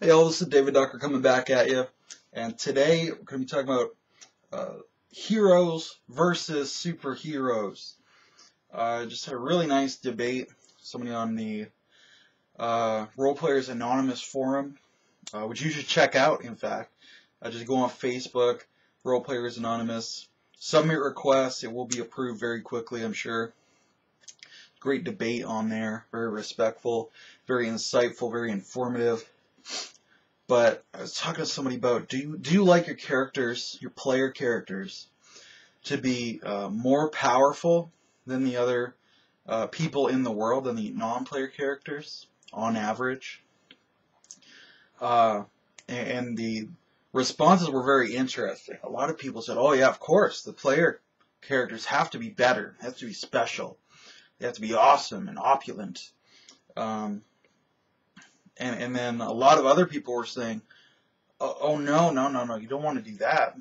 Hey all, this is David Ducker coming back at you, and today we're going to be talking about heroes versus superheroes. I just had a really nice debate. Somebody on the Role Players Anonymous forum, which you should check out. In fact, just go on Facebook, Role Players Anonymous, submit requests. It will be approved very quickly, I'm sure. Great debate on there, very respectful, very insightful, very informative. But I was talking to somebody about, do you like your characters, your player characters, to be more powerful than the other people in the world, than the non-player characters, on average? And the responses were very interesting. A lot of people said, oh yeah, of course, the player characters have to be better, have to be special, they have to be awesome and opulent. And then a lot of other people were saying, oh no, you don't want to do that,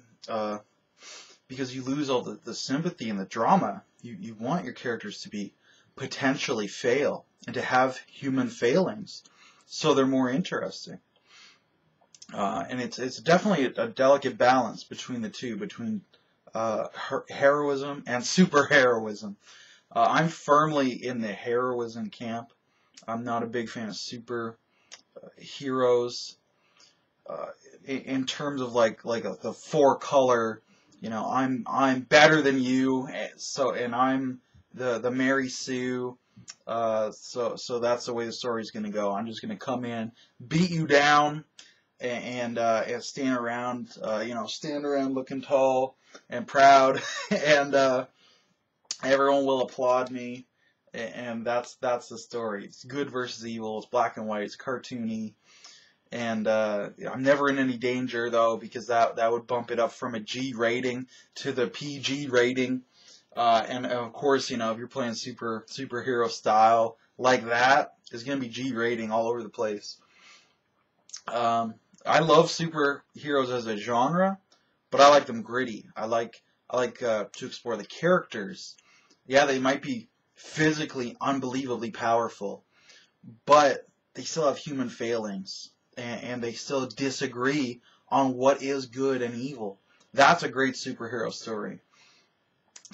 because you lose all the sympathy and the drama. You want your characters to be potentially fail and to have human failings, so they're more interesting. And it's definitely a delicate balance between the two, between heroism and superheroism. I'm firmly in the heroism camp. I'm not a big fan of super heroes in terms of the four color, I'm better than you, and I'm the Mary Sue, so that's the way the story's going to go. I'm just going to come in, beat you down, and stand around, stand around looking tall and proud, and everyone will applaud me. And that's the story. It's good versus evil. It's black and white. It's cartoony, and I'm never in any danger though, because that would bump it up from a G rating to the PG rating. And of course, if you're playing superhero style like that, it's gonna be G rating all over the place. I love superheroes as a genre, but I like them gritty. I like to explore the characters. Yeah, they might be physically unbelievably powerful, but they still have human failings, and they still disagree on what is good and evil. That's a great superhero story.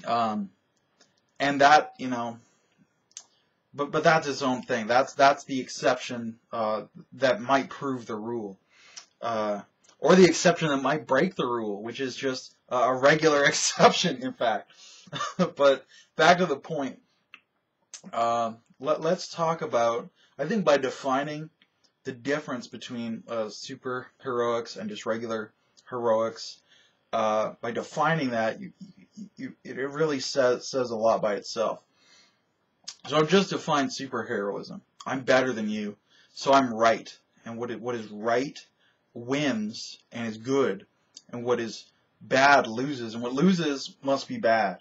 And that, but that's its own thing. That's the exception that might prove the rule, or the exception that might break the rule, which is just a regular exception, in fact. But back to the point. Let's talk about, I think, by defining the difference between super heroics and just regular heroics, by defining that, it really says a lot by itself. So I've just defined superheroism. I'm better than you, so I'm right. And what is right wins and is good, and what is bad loses, and what loses must be bad.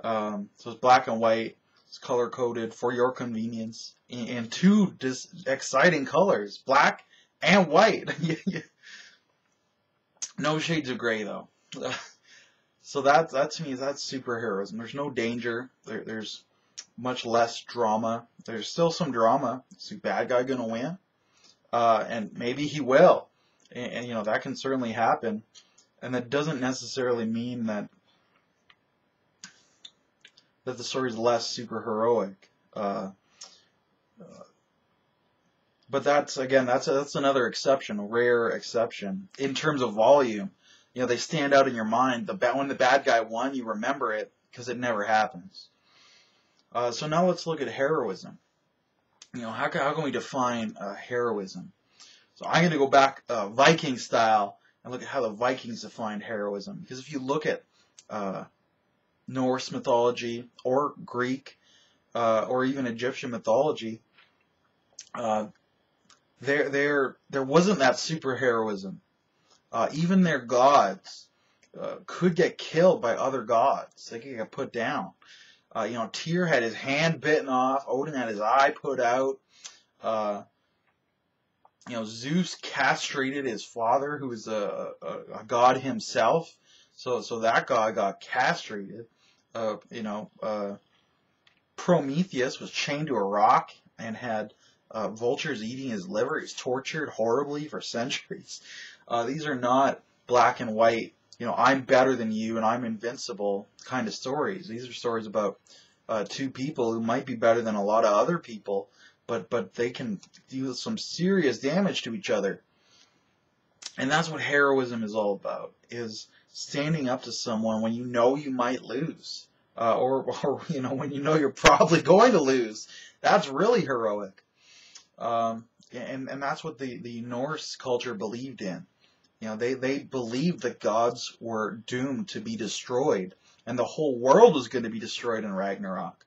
So it's black and white. It's color-coded for your convenience in two exciting colors, black and white. No shades of gray, though. So that to me, that's superheroism. There's no danger. There's much less drama. There's still some drama. Is the bad guy going to win? And maybe he will. And that can certainly happen. And that doesn't necessarily mean that the story is less super heroic, but that's another exception, a rare exception in terms of volume. They stand out in your mind. When the bad guy won, you remember it because it never happens. So now let's look at heroism. How can we define heroism? So I'm going to go back Viking style and look at how the Vikings defined heroism. Because if you look at Norse mythology or Greek or even Egyptian mythology, there wasn't that superheroism. Even their gods could get killed by other gods. They could get put down. Tyr had his hand bitten off. Odin had his eye put out. Zeus castrated his father, who was a god himself. So that god got castrated. Prometheus was chained to a rock and had vultures eating his liver. He's tortured horribly for centuries. These are not black and white, I'm better than you and I'm invincible kind of stories. These are stories about two people who might be better than a lot of other people, but they can do some serious damage to each other. And that's what heroism is all about, is standing up to someone when you know you might lose, or when you know you're probably going to lose. That's really heroic. And that's what the Norse culture believed in. They believed that gods were doomed to be destroyed, and the whole world was going to be destroyed in Ragnarok.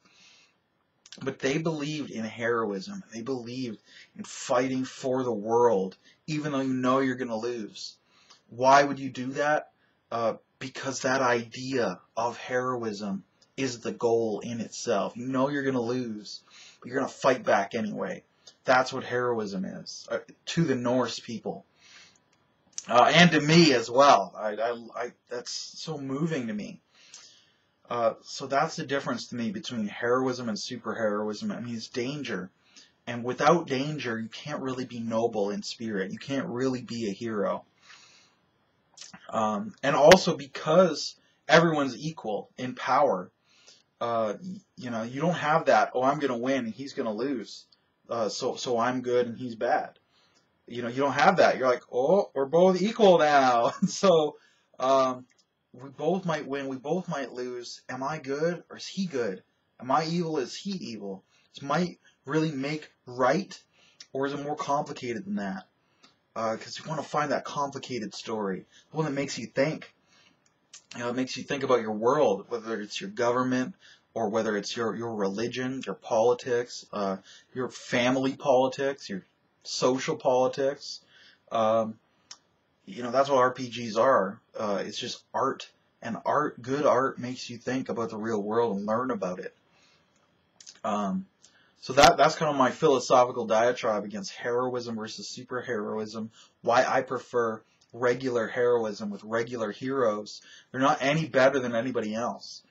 But they believed in heroism. They believed in fighting for the world, even though you know you're going to lose. Why would you do that? Because that idea of heroism is the goal in itself. You know you're going to lose, but you're going to fight back anyway. That's what heroism is, to the Norse people. And to me as well. That's so moving to me. So that's the difference to me between heroism and superheroism. I mean, it's danger. And without danger, you can't really be noble in spirit. You can't really be a hero. And also because everyone's equal in power, you don't have that, oh, I'm going to win and he's going to lose. So I'm good and he's bad. You don't have that. You're like, oh, we're both equal now. So, we both might win, we both might lose. Am I good or is he good? Am I evil, is he evil? This might really make right, or is it more complicated than that? Because you want to find that complicated story, the one that makes you think. It makes you think about your world, whether it's your government, or whether it's your religion, your politics, your family politics, your social politics. That's what RPGs are. It's just art. And good art makes you think about the real world and learn about it. So that's kind of my philosophical diatribe against heroism versus superheroism. Why I prefer regular heroism with regular heroes. They're not any better than anybody else.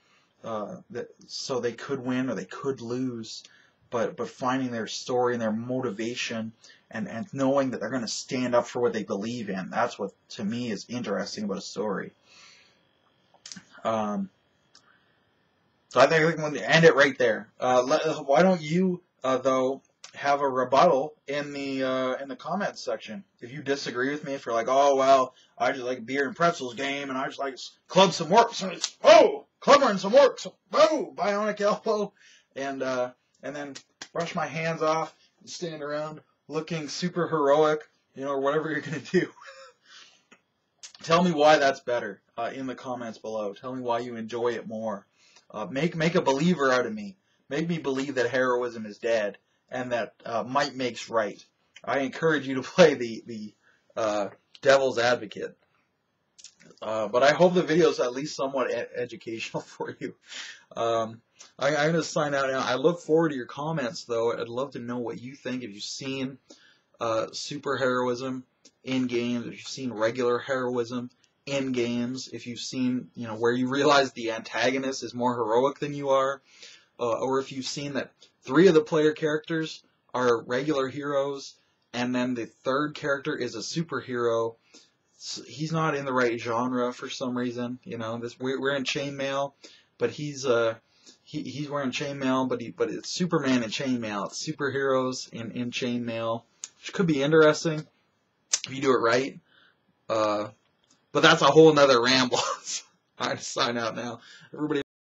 So they could win or they could lose. But finding their story and their motivation and knowing that they're going to stand up for what they believe in. That's what, to me, is interesting about a story. So I think I'm going to end it right there. Why don't you, though, have a rebuttal in the comments section? If you disagree with me, if you're like, oh, well, I just like beer and pretzels game, and I just like club some works. Oh, clubbering some works. Oh, bionic elbow. And then brush my hands off and stand around looking super heroic, or whatever you're going to do. Tell me why that's better in the comments below. Tell me why you enjoy it more. Make a believer out of me. Make me believe that heroism is dead and that might makes right. I encourage you to play the devil's advocate. But I hope the video is at least somewhat educational for you. I'm going to sign out now. I look forward to your comments, though. I'd love to know what you think. If you've seen super heroism in games, if you've seen regular heroism in games, if you've seen, where you realize the antagonist is more heroic than you are, or if you've seen that 3 of the player characters are regular heroes, and then the 3rd character is a superhero. He's not in the right genre for some reason. We're in chainmail, but he's wearing chainmail, but it's Superman in chainmail. It's superheroes in chainmail, which could be interesting if you do it right. But that's a whole nother ramble. I have to sign out now. Everybody